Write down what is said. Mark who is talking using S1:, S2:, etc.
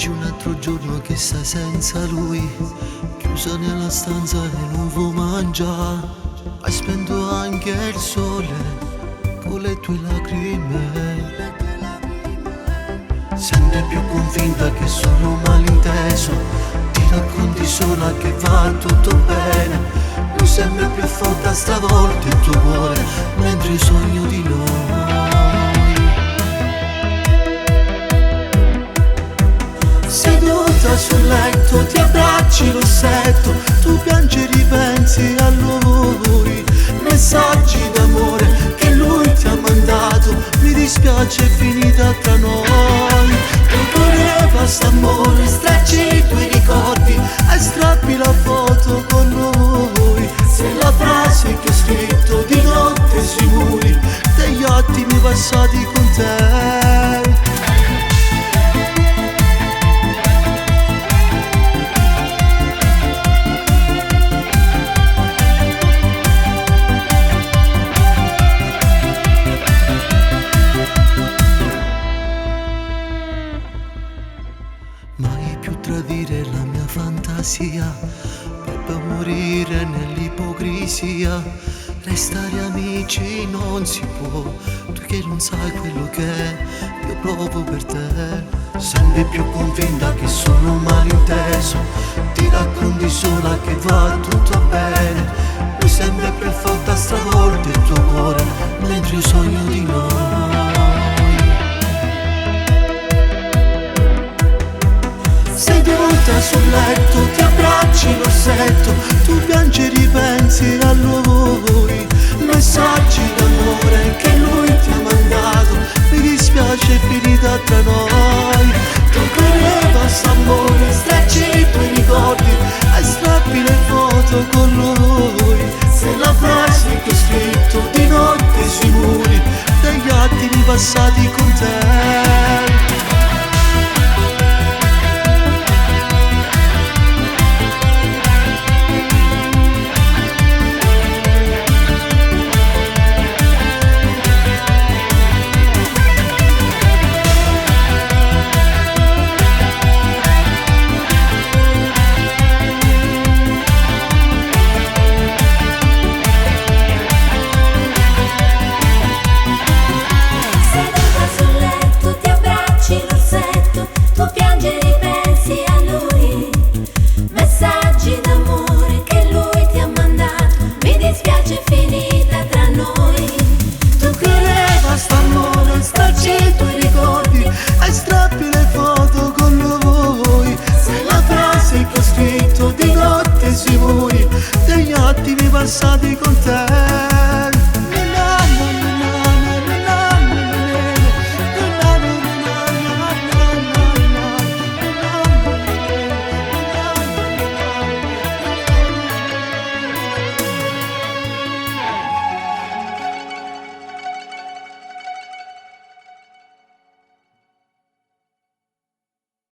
S1: Oggi un altro giorno che stai senza lui, chiusa nella stanza e non vuoi mangiare. Hai spento anche il sole con le tue lacrime. Sempre più convinta che sono malinteso, ti racconti sola che va tutto bene. Lui sembra più forte stravolto il tuo cuore, mentre sogno di noi. Seduta sul letto, ti abbracci lo setto, tu piangi e ripensi a lui. Messaggi d'amore che lui ti ha mandato, mi dispiace è finita tra noi. Non voleva st'amore, strecci i tuoi ricordi e strappi la foto con lui. Se la frase che ho scritto di notte sui muri degli attimi passati con te. Mai più tradire la mia fantasia, per morire nell'ipocrisia. Restare amici non si può, tu che non sai quello che io provo per te. Sempre più convinta che sono malinteso, ti racconti sola che va tutto bene. Lui sempre più forte stravolto il tuo cuore, mentre io sogno di noi. Seduta sul letto, ti abbracci l'orsetto, tu piangi e ripensi a lui. Messaggi d'amore che